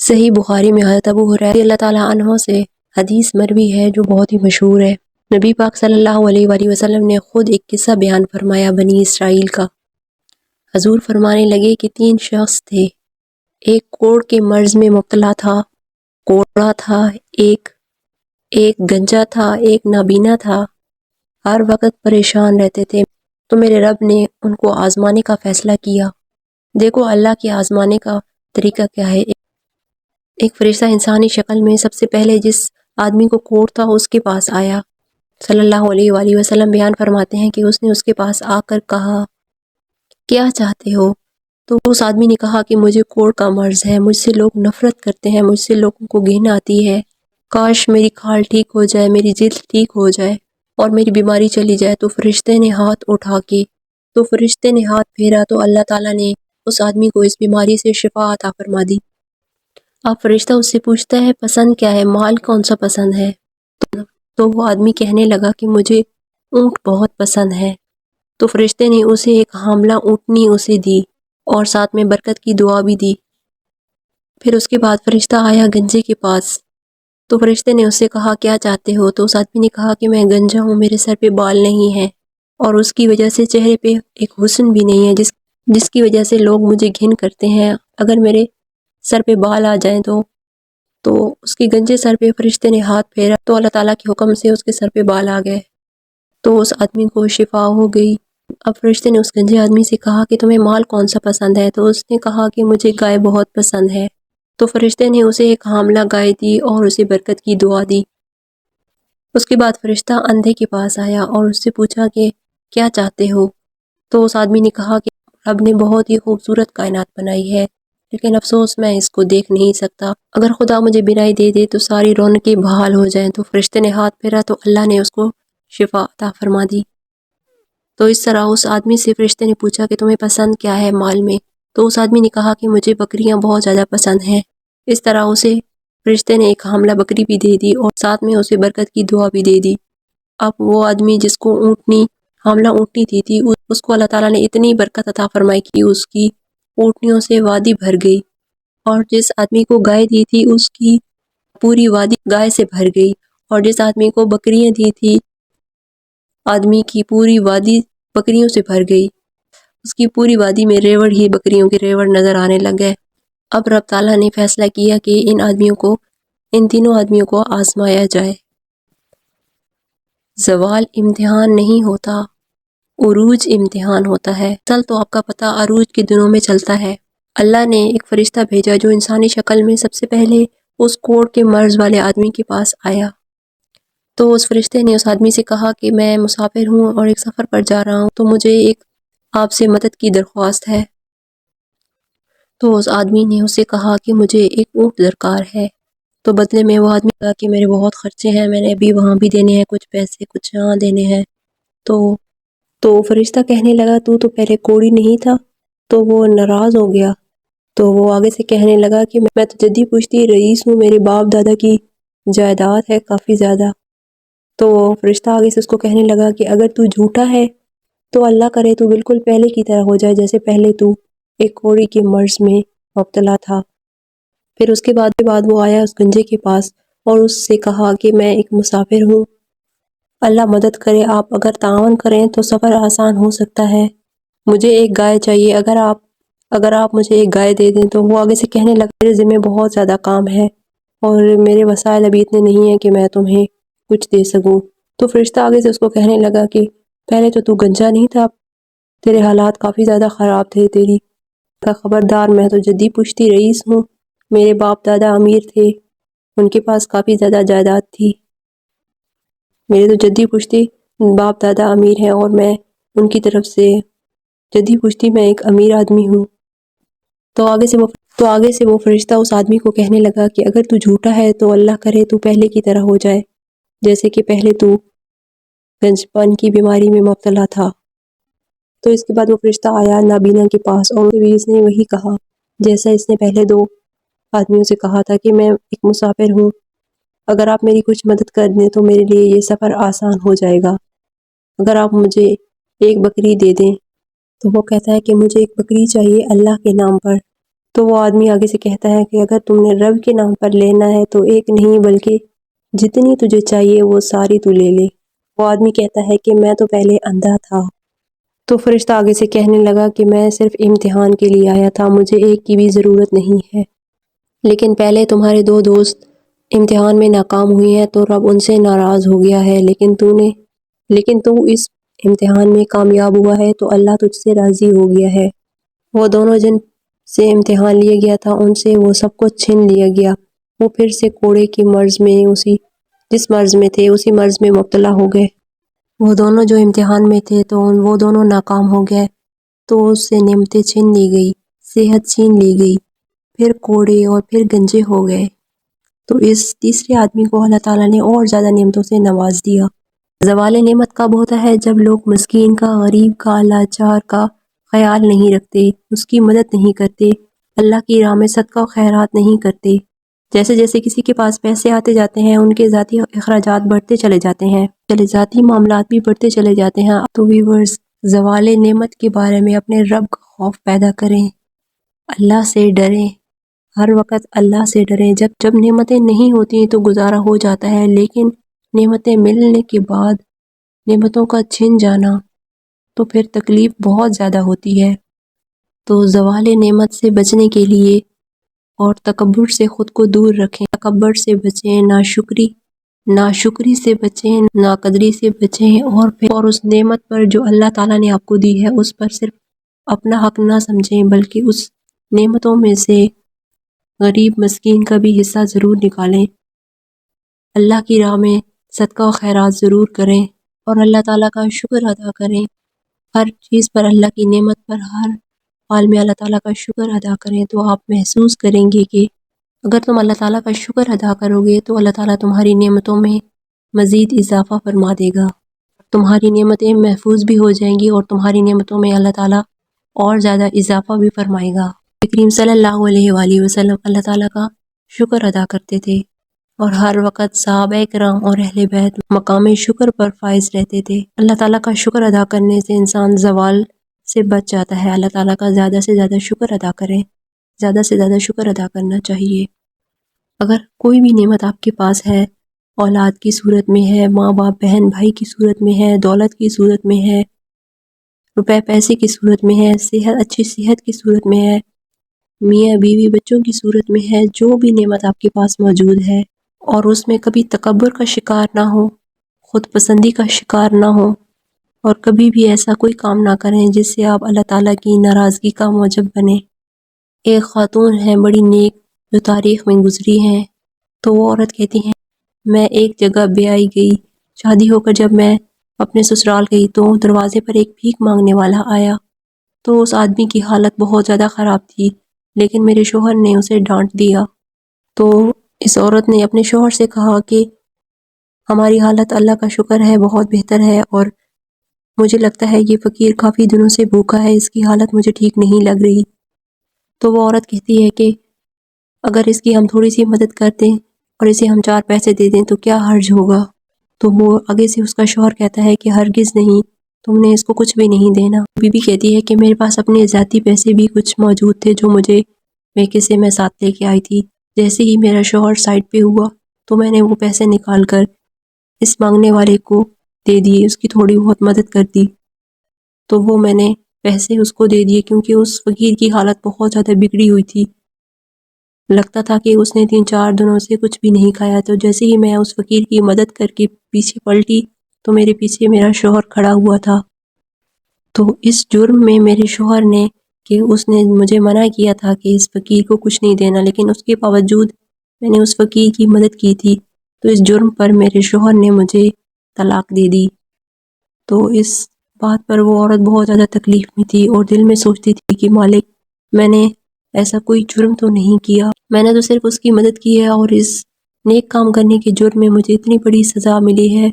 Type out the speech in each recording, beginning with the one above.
صحیح بخاری میں حضرت ابو ہریرہ رضی اللہ تعالیٰ عنہ سے حدیث مروی ہے جو بہت ہی مشہور ہے۔ نبی پاک صلی اللہ علیہ وآلہ وسلم نے خود ایک قصہ بیان فرمایا بنی اسرائیل کا۔ حضور فرمانے لگے کہ 3 شخص تھے، ایک کوڑ کے مرض میں مبتلا تھا، کوڑا تھا، ایک گنجا تھا، ایک نابینا تھا، ہر وقت پریشان رہتے تھے۔ تو میرے رب نے ان کو آزمانے کا فیصلہ کیا۔ دیکھو اللہ کے آزمانے کا طریقہ کیا ہے۔ ایک فرشتہ انسانی شکل میں سب سے پہلے جس آدمی کو کوڑ تھا اس کے پاس آیا۔ صلی اللہ علیہ وآلہ وسلم بیان فرماتے ہیں کہ اس نے اس کے پاس آ کر کہا کیا چاہتے ہو؟ تو اس آدمی نے کہا کہ مجھے کوڑ کا مرض ہے، مجھ سے لوگ نفرت کرتے ہیں، مجھ سے لوگوں کو گھن آتی ہے، کاش میری کھال ٹھیک ہو جائے، میری جلد ٹھیک ہو جائے اور میری بیماری چلی جائے۔ تو فرشتے نے ہاتھ پھیرا تو اللہ تعالیٰ نے اس آدمی کو اس بیماری سے شفا عطا فرما دی۔ اب فرشتہ اس سے پوچھتا ہے پسند کیا ہے، مال کون سا پسند ہے؟ تو وہ آدمی کہنے لگا کہ مجھے اونٹ بہت پسند ہے۔ تو فرشتے نے اسے ایک حاملہ اونٹنی اسے دی اور ساتھ میں برکت کی دعا بھی دی۔ پھر اس کے بعد فرشتہ آیا گنجے کے پاس، تو فرشتے نے اس سے کہا کیا چاہتے ہو؟ تو اس آدمی نے کہا کہ میں گنجا ہوں، میرے سر پہ بال نہیں ہیں اور اس کی وجہ سے چہرے پہ ایک حسن بھی نہیں ہے جس کی وجہ سے لوگ مجھے گھن کرتے ہیں، اگر میرے سر پہ بال آ جائیں تو اس کے گنجے سر پہ فرشتے نے ہاتھ پھیرا تو اللہ تعالیٰ کے حکم سے اس کے سر پہ بال آ گئے، تو اس آدمی کو شفا ہو گئی۔ اب فرشتے نے اس گنجے آدمی سے کہا کہ تمہیں مال کون سا پسند ہے؟ تو اس نے کہا کہ مجھے گائے بہت پسند ہے۔ تو فرشتے نے اسے ایک حاملہ گائے دی اور اسے برکت کی دعا دی۔ اس کے بعد فرشتہ اندھے کے پاس آیا اور اس سے پوچھا کہ کیا چاہتے ہو؟ تو اس آدمی نے کہا کہ رب نے بہت ہی خوبصورت کائنات بنائی ہے، لیکن افسوس میں اس کو دیکھ نہیں سکتا، اگر خدا مجھے بینائی دے دے تو ساری رونقیں بحال ہو جائیں۔ تو فرشتے نے ہاتھ پھیرا تو اللہ نے اس کو شفا عطا فرما دی۔ تو اس طرح اس آدمی سے فرشتے نے پوچھا کہ تمہیں پسند کیا ہے مال میں؟ تو اس آدمی نے کہا کہ مجھے بکریاں بہت زیادہ پسند ہیں۔ اس طرح اسے فرشتے نے ایک حاملہ بکری بھی دے دی اور ساتھ میں اسے برکت کی دعا بھی دے دی۔ اب وہ آدمی جس کو حاملہ اونٹنی تھی اس کو اللہ تعالیٰ نے اتنی برکت عطا فرمائی کہ اس کی اونٹنیوں سے وادی بھر گئی، اور جس آدمی کو گائے دی تھی اس کی پوری وادی گائے سے بھر گئی، اور جس آدمی کو بکریاں دی تھی آدمی کی پوری وادی بکریوں سے بھر گئی، اس کی پوری وادی میں ریوڑ ہی بکریوں کے ریوڑ نظر آنے لگ گئے۔ اب رب تعالیٰ نے فیصلہ کیا کہ ان تینوں آدمیوں کو آزمایا جائے۔ زوال امتحان نہیں ہوتا، عروج امتحان ہوتا ہے۔ اصل تو آپ کا پتہ عروج کے دنوں میں چلتا ہے۔ اللہ نے ایک فرشتہ بھیجا جو انسانی شکل میں سب سے پہلے اس کوڑ کے مرض والے آدمی کے پاس آیا۔ تو اس فرشتے نے اس آدمی سے کہا کہ میں مسافر ہوں اور ایک سفر پر جا رہا ہوں، تو مجھے آپ سے مدد کی درخواست ہے۔ تو اس آدمی نے اسے کہا کہ مجھے ایک اونٹ درکار ہے۔ تو بدلے میں وہ آدمی کہا کہ میرے بہت خرچے ہیں، میں نے ابھی وہاں بھی دینے ہیں کچھ پیسے، کچھ یہاں دینے ہیں۔ تو فرشتہ کہنے لگا تو پہلے کوڑی نہیں تھا؟ تو وہ ناراض ہو گیا، تو وہ آگے سے کہنے لگا کہ میں تو جدی پشتی رئیس ہوں، میرے باپ دادا کی جائیداد ہے کافی زیادہ۔ تو فرشتہ آگے سے اس کو کہنے لگا کہ اگر تو جھوٹا ہے تو اللہ کرے تو بالکل پہلے کی طرح ہو جائے جیسے پہلے تو ایک کوڑی کے مرض میں مبتلا تھا۔ پھر اس کے بعد وہ آیا اس گنجے کے پاس اور اس سے کہا کہ میں ایک مسافر ہوں، اللہ مدد کرے، آپ اگر تعاون کریں تو سفر آسان ہو سکتا ہے، مجھے ایک گائے چاہیے، اگر آپ مجھے ایک گائے دے دیں۔ تو وہ آگے سے کہنے لگا میرے ذمہ بہت زیادہ کام ہے اور میرے وسائل ابھی اتنے نہیں ہیں کہ میں تمہیں کچھ دے سکوں۔ تو فرشتہ آگے سے اس کو کہنے لگا کہ پہلے تو گنجا نہیں تھا، تیرے حالات کافی زیادہ خراب تھے، تیری کا خبردار، میں تو جدی پشتی رئیس ہوں، میرے باپ دادا امیر تھے، ان کے پاس کافی زیادہ جائیداد تھی، میرے تو جدی پشتی باپ دادا امیر ہیں اور میں ان کی طرف سے جدی پشتی میں ایک امیر آدمی ہوں۔ تو آگے سے وہ فرشتہ اس آدمی کو کہنے لگا کہ اگر تو جھوٹا ہے تو اللہ کرے تو پہلے کی طرح ہو جائے جیسے کہ پہلے تو گنج پن کی بیماری میں مبتلا تھا۔ تو اس کے بعد وہ فرشتہ آیا نابینا کے پاس اور اس نے وہی کہا جیسا اس نے پہلے 2 آدمیوں سے کہا تھا کہ میں ایک مسافر ہوں، اگر آپ میری کچھ مدد کر دیں تو میرے لیے یہ سفر آسان ہو جائے گا، اگر آپ مجھے ایک بکری دے دیں۔ تو وہ کہتا ہے کہ مجھے ایک بکری چاہیے اللہ کے نام پر۔ تو وہ آدمی آگے سے کہتا ہے کہ اگر تم نے رب کے نام پر لینا ہے تو ایک نہیں بلکہ جتنی تجھے چاہیے وہ ساری تو لے لے۔ وہ آدمی کہتا ہے کہ میں تو پہلے اندھا تھا۔ تو فرشتہ آگے سے کہنے لگا کہ میں صرف امتحان کے لیے آیا تھا، مجھے ایک کی بھی ضرورت نہیں ہے، لیکن پہلے تمہارے دو دوست امتحان میں ناکام ہوئی ہیں تو رب ان سے ناراض ہو گیا ہے، لیکن تو اس امتحان میں کامیاب ہوا ہے تو اللہ تجھ سے راضی ہو گیا ہے۔ وہ دونوں جن سے امتحان لیا گیا تھا ان سے وہ سب کچھ چھین لیا گیا۔ وہ پھر سے کوڑے کی مرض میں جس مرض میں تھے اسی مرض میں مبتلا ہو گئے۔ وہ دونوں جو امتحان میں تھے تو وہ دونوں ناکام ہو گئے، تو اس سے نعمتیں چھین لی گئی، صحت چھین لی گئی، پھر کوڑے اور پھر گنجے ہو گئے۔ تو اس تیسرے آدمی کو اللہ تعالیٰ نے اور زیادہ نعمتوں سے نواز دیا۔ زوال نعمت کب ہوتا ہے؟ جب لوگ مسکین کا، غریب کا، لاچار کا خیال نہیں رکھتے، اس کی مدد نہیں کرتے، اللہ کی راہ میں صدقہ و خیرات نہیں کرتے۔ جیسے جیسے کسی کے پاس پیسے آتے جاتے ہیں ان کے ذاتی اخراجات بڑھتے چلے جاتے ہیں، ذاتی معاملات بھی بڑھتے چلے جاتے ہیں۔ تو ویورز، زوال نعمت کے بارے میں اپنے رب کا خوف پیدا کریں، اللہ سے ڈریں، ہر وقت اللہ سے ڈریں۔ جب نعمتیں نہیں ہوتی تو گزارا ہو جاتا ہے، لیکن نعمتیں ملنے کے بعد نعمتوں کا چھن جانا تو پھر تکلیف بہت زیادہ ہوتی ہے۔ تو زوال نعمت سے بچنے کے لیے اور تکبر سے خود کو دور رکھیں، تکبر سے بچیں، ناشکری سے بچیں، ناقدری سے بچیں، اور اس نعمت پر جو اللہ تعالیٰ نے آپ کو دی ہے اس پر صرف اپنا حق نہ سمجھیں، بلکہ اس نعمتوں میں سے غریب مسکین کا بھی حصہ ضرور نکالیں، اللہ کی راہ میں صدقہ و خیرات ضرور کریں، اور اللہ تعالیٰ کا شکر ادا کریں۔ ہر چیز پر، اللہ کی نعمت پر ہر حال میں اللہ تعالیٰ کا شکر ادا کریں، تو آپ محسوس کریں گے کہ اگر تم اللہ تعالیٰ کا شکر ادا کرو گے تو اللہ تعالیٰ تمہاری نعمتوں میں مزید اضافہ فرما دے گا، تمہاری نعمتیں محفوظ بھی ہو جائیں گی اور تمہاری نعمتوں میں اللہ تعالیٰ اور زیادہ اضافہ بھی فرمائے گا۔ کریم صلی اللہ علیہ وآلہ وسلم اللہ تعالیٰ کا شکر ادا کرتے تھے، اور ہر وقت صحابہ کرام اور اہل بیت مقام شکر پر فائز رہتے تھے۔ اللہ تعالیٰ کا شکر ادا کرنے سے انسان زوال سے بچ جاتا ہے۔ اللہ تعالیٰ کا زیادہ سے زیادہ شکر ادا کریں، زیادہ سے زیادہ شکر ادا کرنا چاہیے۔ اگر کوئی بھی نعمت آپ کے پاس ہے، اولاد کی صورت میں ہے، ماں باپ بہن بھائی کی صورت میں ہے، دولت کی صورت میں ہے، روپے پیسے کی صورت میں ہے، اچھی صحت کی صورت میں ہے، میاں بیوی بچوں کی صورت میں ہے، جو بھی نعمت آپ کے پاس موجود ہے، اور اس میں کبھی تکبر کا شکار نہ ہو، خود پسندی کا شکار نہ ہو، اور کبھی بھی ایسا کوئی کام نہ کریں جس سے آپ اللہ تعالیٰ کی ناراضگی کا موجب بنیں۔ ایک خاتون ہے بڑی نیک جو تاریخ میں گزری ہیں، تو وہ عورت کہتی ہیں، میں ایک جگہ بیائی گئی، شادی ہو کر جب میں اپنے سسرال گئی تو دروازے پر ایک بھیک مانگنے والا آیا، تو اس آدمی کی حالت بہت زیادہ خراب تھی، لیکن میرے شوہر نے اسے ڈانٹ دیا۔ تو اس عورت نے اپنے شوہر سے کہا کہ ہماری حالت اللہ کا شکر ہے بہت بہتر ہے، اور مجھے لگتا ہے یہ فقیر کافی دنوں سے بھوکا ہے، اس کی حالت مجھے ٹھیک نہیں لگ رہی۔ تو وہ عورت کہتی ہے کہ اگر اس کی ہم تھوڑی سی مدد کر دیں اور اسے ہم 4 پیسے دے دیں تو کیا حرج ہوگا؟ تو وہ آگے سے اس کا شوہر کہتا ہے کہ ہرگز نہیں، تم نے اس کو کچھ بھی نہیں دینا۔ بی بی کہتی ہے کہ میرے پاس اپنے ذاتی پیسے بھی کچھ موجود تھے جو مجھے میکے سے میں ساتھ لے کے آئی تھی، جیسے ہی میرا شوہر سائڈ پہ ہوا تو میں نے وہ پیسے نکال کر اس مانگنے والے کو دے دیے، اس کی تھوڑی بہت مدد کر دی۔ تو وہ میں نے پیسے اس کو دے دیے کیونکہ اس فقیر کی حالت بہت زیادہ بگڑی ہوئی تھی، لگتا تھا کہ اس نے 3-4 دنوں سے کچھ بھی نہیں کھایا۔ تو جیسے ہی میں اس فقیر کی مدد کر کے پیچھے پلٹی تو میرے پیچھے میرا شوہر کھڑا ہوا تھا۔ تو اس جرم میں میرے شوہر نے کہ اس نے مجھے منع کیا تھا کہ اس فقیر کو کچھ نہیں دینا، لیکن اس کے باوجود میں نے اس فقیر کی مدد کی تھی، تو اس جرم پر میرے شوہر نے مجھے طلاق دے دی۔ تو اس بات پر وہ عورت بہت زیادہ تکلیف میں تھی اور دل میں سوچتی تھی کہ مالک، میں نے ایسا کوئی جرم تو نہیں کیا، میں نے تو صرف اس کی مدد کی ہے، اور اس نیک کام کرنے کے جرم میں مجھے اتنی بڑی سزا ملی ہے۔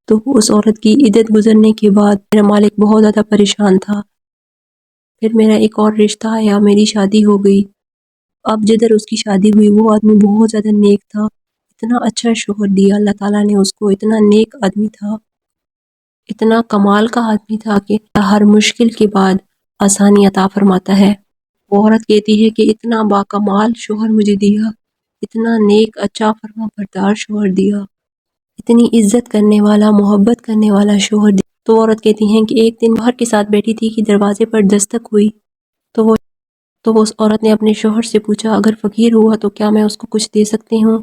تو اس عورت کی عدت گزرنے کے بعد میرا مالک بہت زیادہ پریشان تھا۔ پھر میرا ایک اور رشتہ آیا، میری شادی ہو گئی۔ اب جدھر اس کی شادی ہوئی وہ آدمی بہت زیادہ نیک تھا، اتنا اچھا شوہر دیا اللہ تعالیٰ نے اس کو، اتنا نیک آدمی تھا، اتنا کمال کا آدمی تھا کہ ہر مشکل کے بعد آسانی عطا فرماتا ہے۔ وہ عورت کہتی ہے کہ اتنا باکمال شوہر مجھے دیا، اتنا نیک اچھا فرما بردار شوہر دیا، اتنی عزت کرنے والا محبت کرنے والا شوہر دیا۔ تو عورت کہتی ہیں کہ ایک دن باہر کے ساتھ بیٹھی تھی کہ دروازے پر دستک ہوئی، تو وہ اس عورت نے اپنے شوہر سے پوچھا اگر فقیر ہوا تو کیا میں اس کو کچھ دے سکتی ہوں؟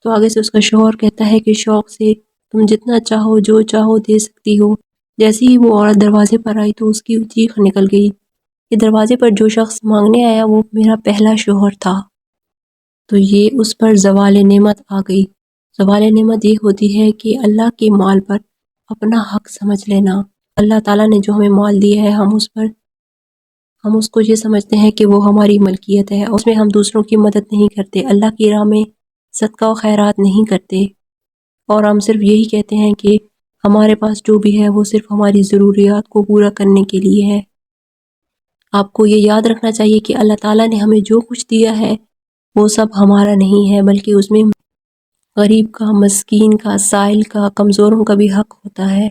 تو آگے سے اس کا شوہر کہتا ہے کہ شوق سے تم جتنا چاہو جو چاہو دے سکتی ہو۔ جیسے ہی وہ عورت دروازے پر آئی تو اس کی چیخ نکل گئی کہ دروازے پر جو شخص مانگنے آیا وہ میرا پہلا شوہر تھا۔ تو یہ اس پر زوال نعمت آ گئی۔ زوال نعمت یہ ہوتی ہے کہ اللہ کے مال پر اپنا حق سمجھ لینا۔ اللہ تعالیٰ نے جو ہمیں مال دیا ہے ہم اس کو یہ سمجھتے ہیں کہ وہ ہماری ملکیت ہے، اس میں ہم دوسروں کی مدد نہیں کرتے، اللہ کی راہ میں صدقہ و خیرات نہیں کرتے، اور ہم صرف یہی کہتے ہیں کہ ہمارے پاس جو بھی ہے وہ صرف ہماری ضروریات کو پورا کرنے کے لیے ہے۔ آپ کو یہ یاد رکھنا چاہیے کہ اللہ تعالیٰ نے ہمیں جو کچھ دیا ہے وہ سب ہمارا نہیں ہے، بلکہ اس میں غریب کا، مسکین کا، سائل کا، کمزوروں کا بھی حق ہوتا ہے۔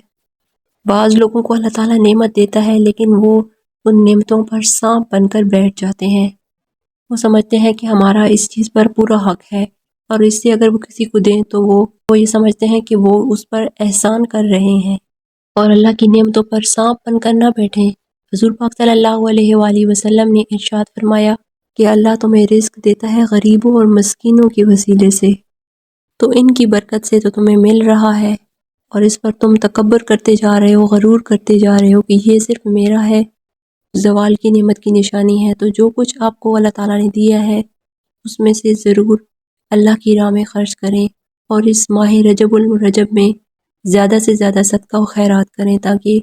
بعض لوگوں کو اللہ تعالیٰ نعمت دیتا ہے لیکن وہ ان نعمتوں پر سانپ بن کر بیٹھ جاتے ہیں۔ وہ سمجھتے ہیں کہ ہمارا اس چیز پر پورا حق ہے، اور اس سے اگر وہ کسی کو دیں تو وہ یہ سمجھتے ہیں کہ وہ اس پر احسان کر رہے ہیں، اور اللہ کی نعمتوں پر سانپ بن کر نہ بیٹھیں۔ حضور پاک صلی اللہ علیہ وآلہ وسلم نے ارشاد فرمایا کہ اللہ تمہیں رزق دیتا ہے غریبوں اور مسکینوں کے وسیلے سے، تو ان کی برکت سے تو تمہیں مل رہا ہے، اور اس پر تم تکبر کرتے جا رہے ہو، غرور کرتے جا رہے ہو کہ یہ صرف میرا ہے۔ زوال کی نعمت کی نشانی ہے۔ تو جو کچھ آپ کو اللہ تعالیٰ نے دیا ہے اس میں سے ضرور اللہ کی راہ میں خرچ کریں، اور اس ماہ رجب المرجب میں زیادہ سے زیادہ صدقہ و خیرات کریں تاکہ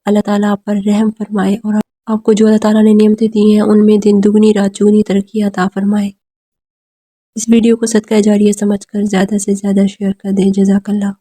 اللہ تعالیٰ آپ پر رحم فرمائے، اور آپ کو جو اللہ تعالیٰ نے نعمتیں دی ہیں ان میں دن دگنی رات چگنی ترقی عطا فرمائے۔ اس ویڈیو کو صدقہ جاریہ سمجھ کر زیادہ سے زیادہ شیئر کر دیں۔ جزاک اللہ۔